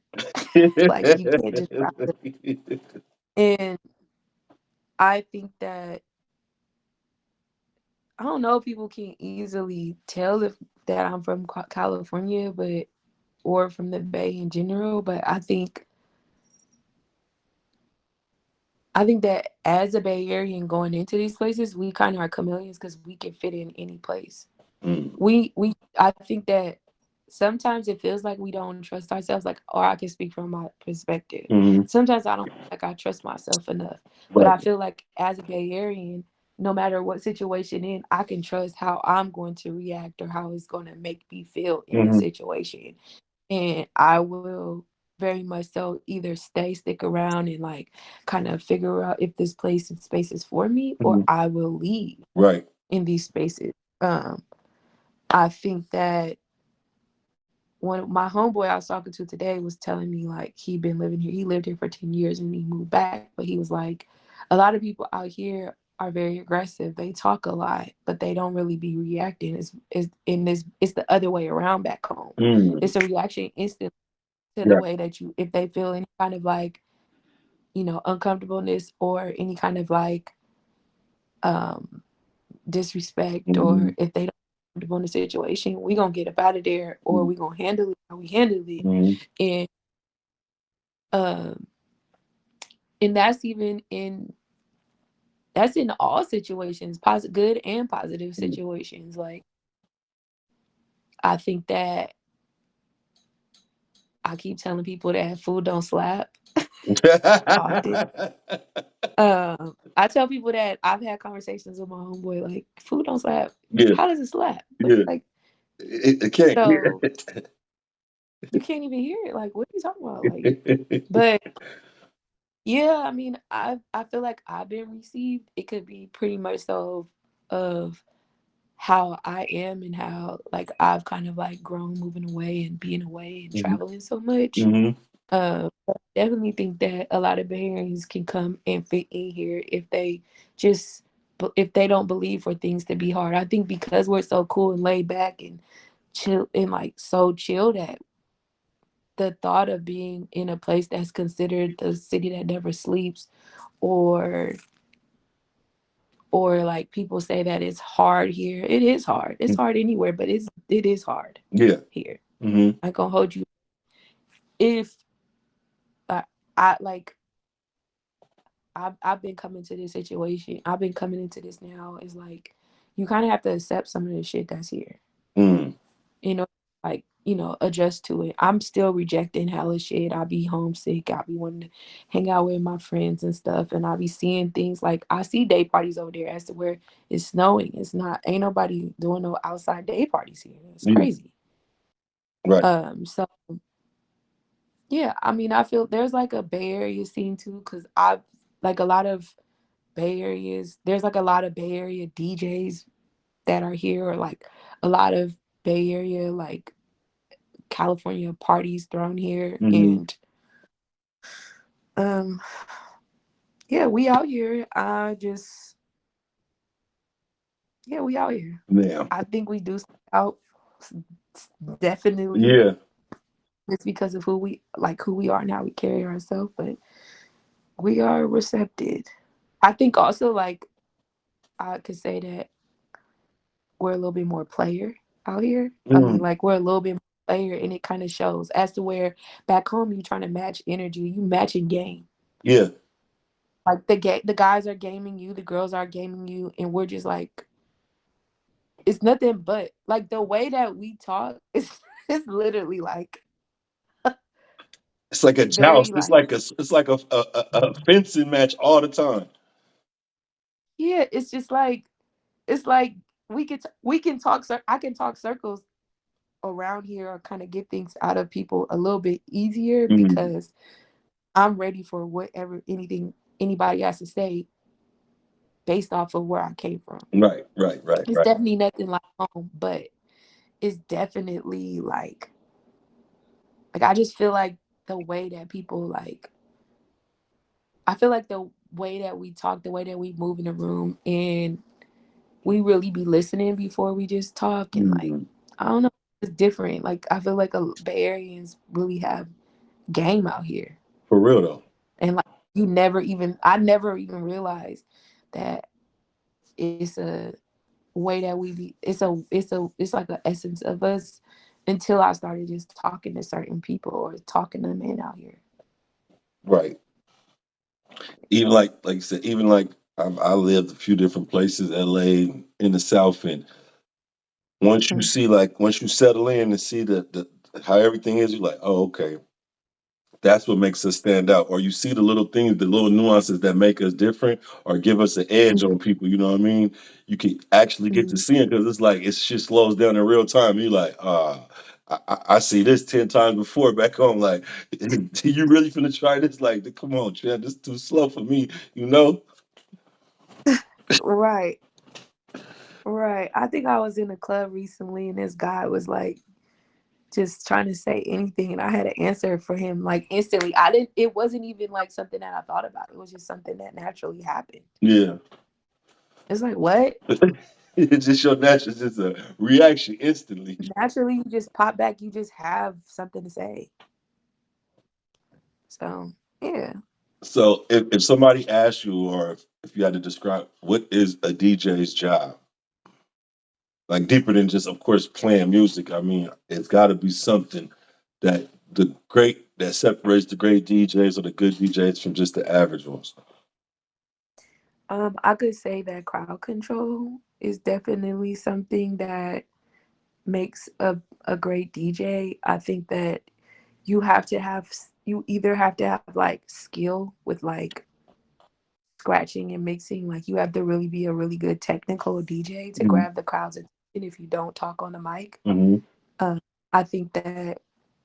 A: Like, you can't just drive them. And I think that I don't know if people can easily tell if that I'm from California, but or from the Bay in general. But I think that as a Bay Area going into these places, we kind of are chameleons because we can fit in any place.
B: Mm,
A: We I think that sometimes it feels like we don't trust ourselves, like, or I can speak from my perspective.
B: mhm.
A: Sometimes I don't feel like I trust myself enough, but
B: Right.
A: I feel like as a Bay Area, no matter what situation in, I can trust how I'm going to react or how it's going to make me feel in the
B: Hmm.
A: situation, and I will very much so either stick around and like kind of figure out if this place and space is for me, or
B: Hmm.
A: I will leave
B: Right.
A: in these spaces. I think that one my homeboy I was talking to today was telling me like he been living here. He lived here for 10 years and he moved back, but he was like, a lot of people out here are very aggressive. They talk a lot, but they don't really be reacting. Is in this it's the other way around back home.
B: Mm.
A: It's a reaction instant to the
B: Yeah.
A: way that you if they feel any kind of like uncomfortableness or any kind of like um disrespect, or
B: Hmm.
A: if they don't comfortable in the situation, we gonna get up out of there or we gonna handle it how we handle it.
B: Hmm.
A: And um and that's in all situations, positive, good and positive situations. Like, I think that I keep telling people that food don't slap often. I tell people that I've had conversations with my homeboy like, food don't slap.
B: Yeah.
A: How does it slap? What,
B: Yeah.
A: like,
B: It can't.
A: so you can't even hear it. Like, what are you talking about? Like, but yeah, I mean, I feel like I've been received. It could be pretty much so of how I am and how like I've kind of like grown moving away and being away and
B: Hmm.
A: traveling so much.
B: Hmm.
A: But I definitely think that a lot of Bay Areans can come and fit in here if they just if they don't believe for things to be hard. I think because we're so cool and laid back and chill and like so chill that the thought of being in a place that's considered the city that never sleeps, or like people say that it's hard here. It is hard. It's hard anywhere, but it is hard
B: Yeah.
A: here.
B: Hmm.
A: I'm gonna hold you. If I like, I've been coming to this situation. I've been coming into this now. Is like you kind of have to accept some of the shit that's here.
B: Mm.
A: You know, like adjust to it. I'm still rejecting hella shit. I be homesick. I be wanting to hang out with my friends and stuff, and I be seeing things like I see day parties over there as to where it's snowing. It's not ain't nobody doing no outside day parties here. It's
B: Yeah.
A: crazy.
B: Right.
A: So yeah, I mean, I feel there's like a Bay Area scene too, because I've like a lot of Bay Areas. There's like a lot of Bay Area DJs that are here, or like a lot of Bay Area like California parties thrown here,
B: Hmm.
A: and um, yeah, we out here. Yeah, we out here.
B: Yeah.
A: I think we do stand out definitely.
B: Yeah.
A: It's because of who we are and how we carry ourselves, but we are receptive. I think also like I could say that we're a little bit more player out here. I mean,
B: Mm.
A: like we're a little bit more player, and it kind of shows as to where back home you trying to match energy, you matching game.
B: Yeah.
A: Like the guys are gaming you, the girls are gaming you, and we're just like it's nothing but like the way that we talk is it's literally like
B: It's like a
A: very
B: joust.
A: like
B: It's like a fencing match all the time.
A: yeah, it's like we can talk I can talk circles around here or kind of get things out of people a little bit easier
B: Mm.
A: because I'm ready for whatever anything anybody has to say based off of where I came from.
B: Right, right, right,
A: It's
B: right.
A: definitely nothing like home, but it's definitely like I just feel like the way that people like I feel like the way that we talk, the way that we move in the room and we really be listening before we just talk and like
B: Mm.
A: I don't know, it's different. Like I feel like a Bay Areans really have game out here.
B: For real though.
A: And like I never even realized that it's a way that we be it's like an essence of us until I started just talking to certain people or talking to men out here.
B: Right. Even like you said, even like I lived a few different places, LA, in the South, and once you settle in and see the how everything is, you're like, oh, okay, that's what makes us stand out. Or you see the little things, the little nuances that make us different, or give us an edge
A: Mhm,
B: on people. You know what I mean? You can actually get to
A: mhm.
B: see it because it's like it shit slows down in real time. You're like, ah. I see this 10 times before back home. Like, you really finna try this? Like, come on, Chad, this is too slow for me. You know?
A: Right, right. I think I was in a club recently and this guy was like just trying to say anything and I had an answer for him like instantly. I didn't it wasn't even like something that I thought about. It was just something that naturally happened.
B: Yeah.
A: It's like what?
B: It's just your natural, it's just a reaction instantly.
A: Naturally you just pop back, you just have something to say. So yeah.
B: So if somebody asks you, or if you had to describe what is a DJ's job, like deeper than just, of course, playing music. I mean, it's got to be something that that separates the great DJs or the good DJs from just the average ones.
A: I could say that crowd control is definitely something that makes a great DJ. I think that you have to have you either have to have like skill with like scratching and mixing, like you have to really be a really good technical DJ to
B: Mm-hmm.
A: grab the crowd's attention if you don't talk on the mic.
B: Mm-hmm.
A: Um, I think that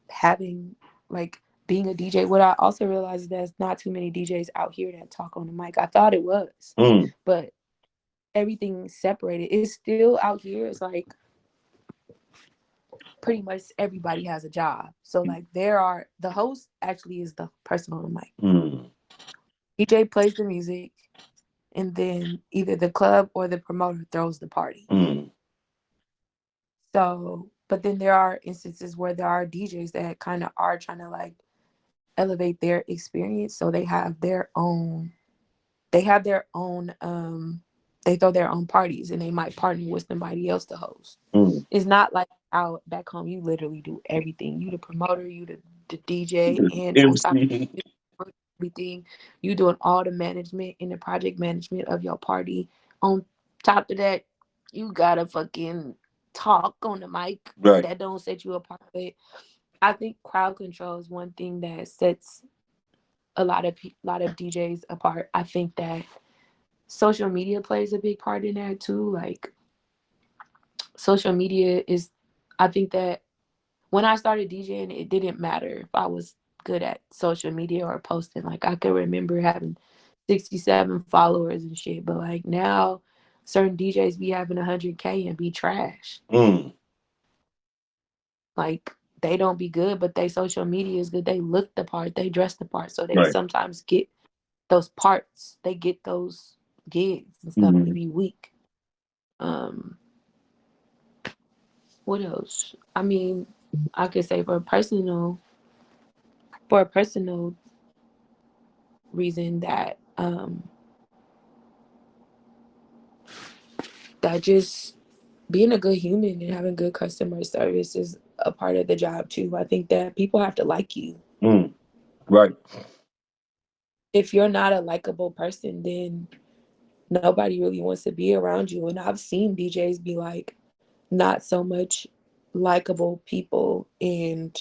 A: having like being a DJ, what I also realized is there's not too many DJs out here that talk on the mic. I thought it was,
B: Mm.
A: but everything's separated. It's still out here. It's like pretty much everybody has a job. So like there are the host actually is the person on the mic.
B: Mm.
A: DJ plays the music and then either the club or the promoter throws the party.
B: Mm.
A: So, but then there are instances where there are DJs that kind of are trying to like elevate their experience. So they have their own they throw their own parties and they might partner with somebody else to host.
B: Mm.
A: It's not like out back home you literally do everything. You the promoter, you the DJ, and on top
B: MC.
A: of everything, you doing all the management and the project management of your party. On top of that, you gotta fucking talk on the mic.
B: Right.
A: That don't set you apart. But I think crowd control is one thing that sets lot of DJs apart. I think that social media plays a big part in that too. Like social media is I think that when I started DJing, it didn't matter if I was good at social media or posting. Like I could remember having 67 followers and shit, but like now certain DJs be having 100K and be trash.
B: Mm.
A: Like they don't be good, but they social media is good. They look the part, they dress the part, so they
B: Right.
A: sometimes get those parts. They get those gigs and stuff, and it
B: Mm.
A: be weak. Um, what else? I mean, I could say for a personal reason that just being a good human and having good customer service is a part of the job too. I think that people have to like you.
B: Mm. Right.
A: if you're not a likable person, then nobody really wants to be around you. And I've seen DJs be like not so much likable people, and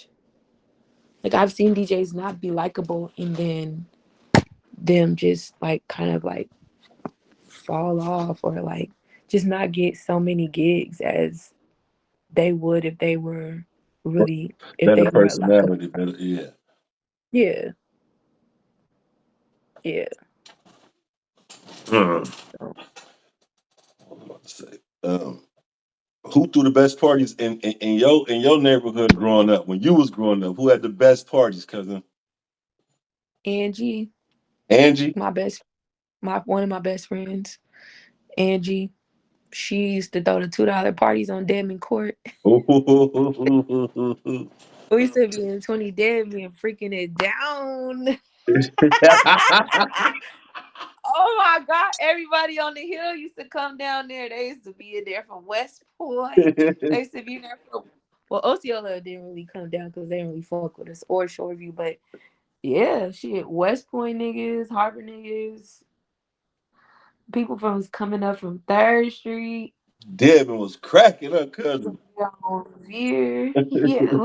A: like I've seen DJs not be likable and then them just like kind of like fall off or like just not get so many gigs as they would if they were really if
B: Better
A: they were a likable.
B: personality, better, yeah.
A: Yeah, yeah.
B: Hmm.
A: So,
B: What was I about to say? Who threw the best parties in your neighborhood growing up? When you was growing up, who had the best parties, cousin?
A: Angie,
B: Angie.
A: my best, my one of my best friends, Angie. She used to throw the $2 parties on Deadman Court. We used to be in 20 Deadman freaking it down. Oh my God. Everybody on the hill used to come down there. They used to be in there from West Point. They used to be in there from, well, Osceola didn't really come down because they didn't really fuck with us or Shoreview. But yeah, shit. West Point niggas, Harbor niggas, people from coming up from 3rd Street.
B: Devin was cracking her cousin.
A: On Revere. Yeah,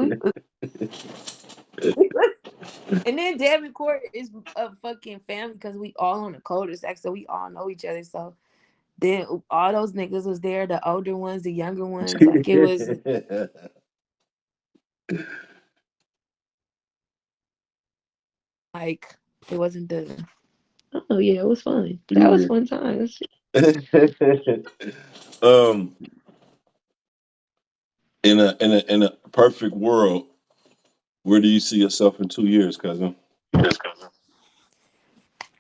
A: and then Devin Court is a fucking family because we all on the cul-de-sac, so we all know each other. So then all those niggas was there, the older ones, the younger ones. Like it was like it wasn't the. Oh yeah, it was fun. That was
B: Yeah.
A: fun times.
B: um, in a perfect world, where do you see yourself in 2 years, cousin?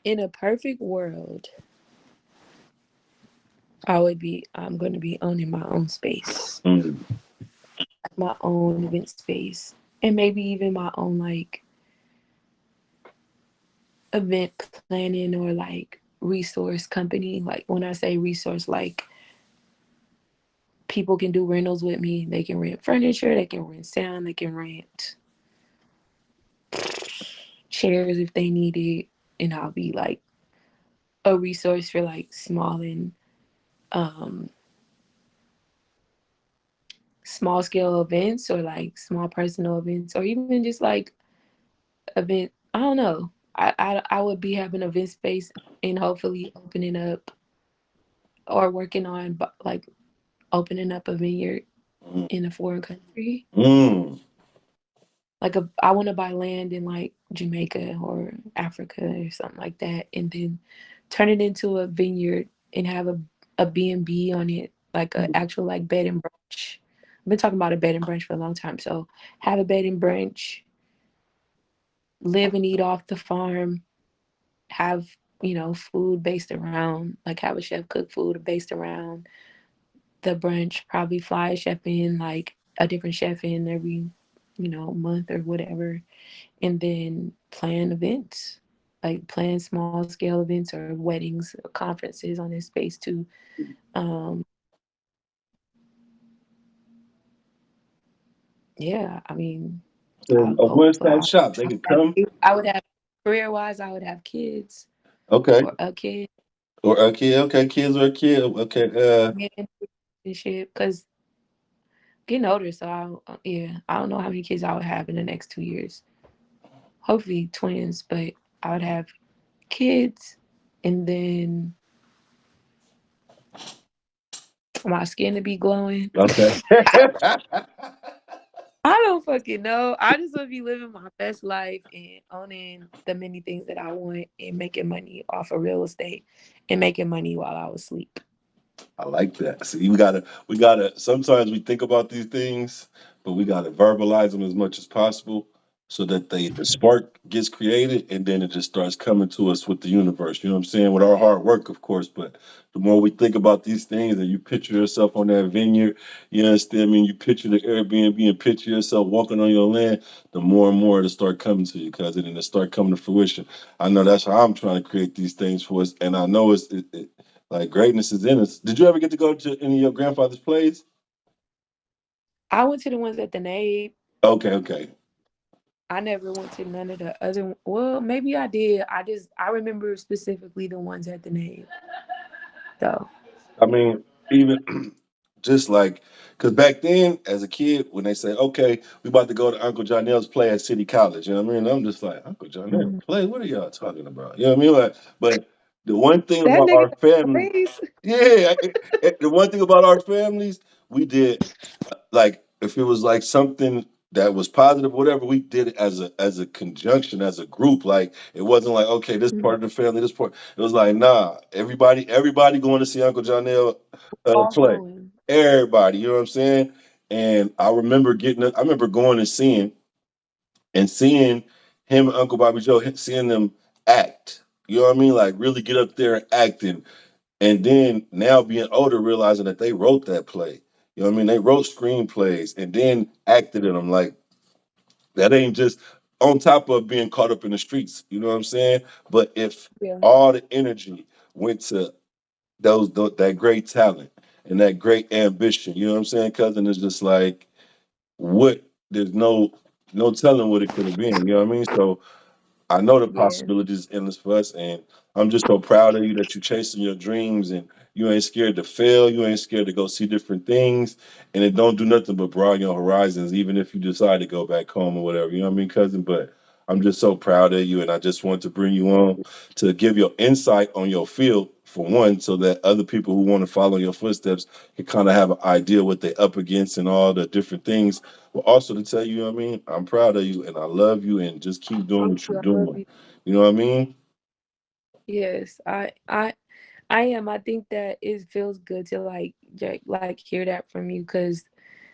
A: In a perfect world, I would be. I'm going to be owning my own space,
B: Mm.
A: my own event space, and maybe even my own like event planning or like resource company. Like when I say resource, like people can do rentals with me. They can rent furniture, they can rent sound, they can rent chairs if they need it. And I'll be like a resource for like um small scale events or like small personal events or even just like event. I don't know. I would be having event space and hopefully opening up or working on like opening up a vineyard
B: Mm.
A: in a foreign country.
B: Mm.
A: Like I want to buy land in like Jamaica or Africa or something like that, and then turn it into a vineyard and have a B&B on it, like an actual like bed and brunch. I've been talking about a bed and brunch for a long time, so have a bed and brunch, live and eat off the farm, have food based around like have a chef cook food based around the brunch. Probably fly a chef in, like a different chef in every month or whatever, and then plan events, like plan small scale events or weddings or conferences on this space too. um yeah, I mean,
B: So a one-stop shop. They could come.
A: I would have career wise, I would have kids
B: Okay.
A: or a kid
B: Or a kid. Okay, kids or a kid. Okay.
A: and shit because getting older, so yeah, I don't know how many kids I would have in the next 2 years. Hopefully twins, but I would have kids, and then my skin to be glowing.
B: Okay.
A: I don't fucking know. I just want to be living my best life and owning the many things that I want and making money off of real estate and making money while I was asleep.
B: I like that. See, we gotta. Sometimes we think about these things, but we gotta verbalize them as much as possible, so that the spark gets created, and then it just starts coming to us with the universe. You know what I'm saying? With our hard work, of course. But the more we think about these things, and you picture yourself on that vineyard, you understand? I mean, you picture the Airbnb and picture yourself walking on your land. The more and more it'll start coming to you, cousin, and it'll start coming to fruition. I know that's how I'm trying to create these things for us, and I know like greatness is in us. Did you ever get to go to any of your grandfather's plays?
A: I went to the ones at the Nave.
B: Okay, okay.
A: I never went to none of the other. Well, maybe I did. I remember specifically the ones at the name though.
B: I mean, even just like, because back then, as a kid, when they say, okay, we about to go to Uncle Jonell's play at City College, you know what I mean? I'm just like, Uncle Jonell
A: Mhm.
B: play? What are y'all talking about? You know what I mean? Like, but the one thing
A: That
B: about
A: nigga
B: our family,
A: face.
B: yeah, the one thing about our families, we did like if it was like something that was positive, whatever, we did it as a conjunction, as a group. Like it wasn't like okay, this
A: Mhm.
B: part of the family, this part. It was like nah, everybody going to see Uncle Janelle
A: All
B: play.
A: going.
B: Everybody, you know what I'm saying? And I remember I remember going and seeing him and Uncle Bobby Joe, seeing them act. You know what I mean? Like really get up there and act and then now being older, realizing that they wrote that play. You know what I mean? They wrote screenplays and then acted in them. Like that ain't just on top of being caught up in the streets. You know what I'm saying? But if
A: Yeah.
B: all the energy went to that great talent and that great ambition, you know what I'm saying? Cousin is just like what there's no telling what it could have been. You know what I mean? So I know the
A: Yeah.
B: possibilities endless for us, and I'm just so proud of you that you're chasing your dreams and you ain't scared to fail. You ain't scared to go see different things, and it don't do nothing but broaden your horizons, even if you decide to go back home or whatever. You know what I mean, cousin? But I'm just so proud of you, and I just want to bring you on to give your insight on your field for one, so that other people who want to follow your footsteps can kind of have an idea what they're up against and all the different things. But also to tell you, you know what I mean, I'm proud of you and I love you, and just keep doing
A: Thank
B: what you're
A: you. I love
B: doing.
A: you.
B: You know what I mean?
A: Yes. I am. I think that it feels good to like hear that from you because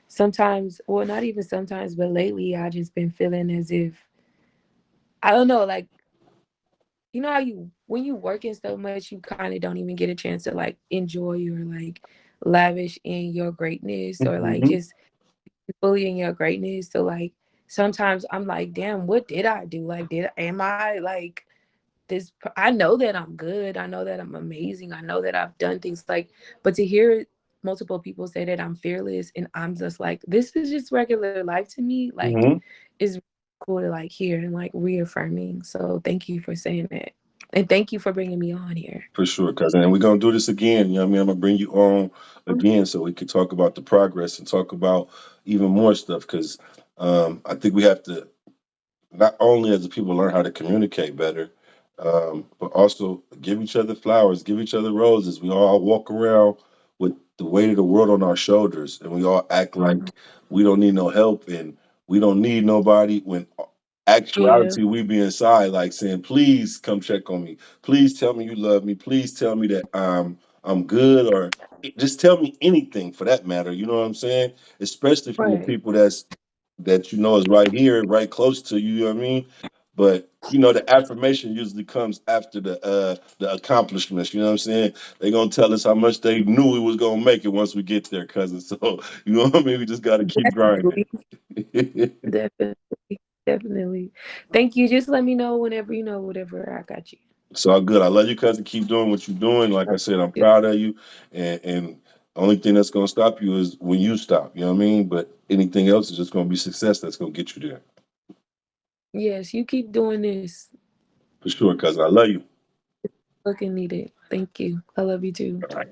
A: sometimes, well, not even sometimes, but lately I just been feeling as if I don't know, like you know how you when you working so much you kind of don't even get a chance to like enjoy or like lavish in your greatness or like
B: Hmm.
A: just fully in your greatness. So like sometimes I'm like, damn, what did I do? Like, did am I like this? I know that I'm good. I know that I'm amazing. I know that I've done things like, but to hear multiple people say that I'm fearless and I'm just like, this is just regular life to me. Like,
B: Hmm.
A: is cool to like hear and like reaffirming. So thank you for saying that. And thank you for bringing me on here.
B: For sure, cousin. And we're gonna do this again. You know what I mean? I'm gonna bring you on again so we can talk about the progress and talk about even more stuff because I think we have to not only as the people learn how to communicate better, but also give each other flowers, give each other roses. We all walk around with the weight of the world on our shoulders, and we all act
A: Mhm.
B: like we don't need no help and we don't need nobody. When
A: Yeah,
B: actuality, we be inside like saying, "Please come check on me. Please tell me you love me. Please tell me that I'm good, or just tell me anything for that matter." You know what I'm saying? Especially from the
A: right.
B: people that you know is right here, right close to you. You know what I mean? But you know, the affirmation usually comes after the accomplishments. You know what I'm saying? They're gonna tell us how much they knew we was gonna make it once we get there, cousin. So you know what I mean? We just gotta keep grinding.
A: Definitely. Definitely. Definitely. Thank you. Just let me know whenever you know whatever. I got you.
B: It's all good. I love you, cousin. Keep doing what you're doing. Like I said, I'm proud of you. And the only thing that's gonna stop you is when you stop. You know what I mean? But anything else is just gonna be success that's gonna get you there.
A: Yes, you keep doing this.
B: For sure, cousin. I love you.
A: Looking needed. Thank you. I love you too.
B: All right.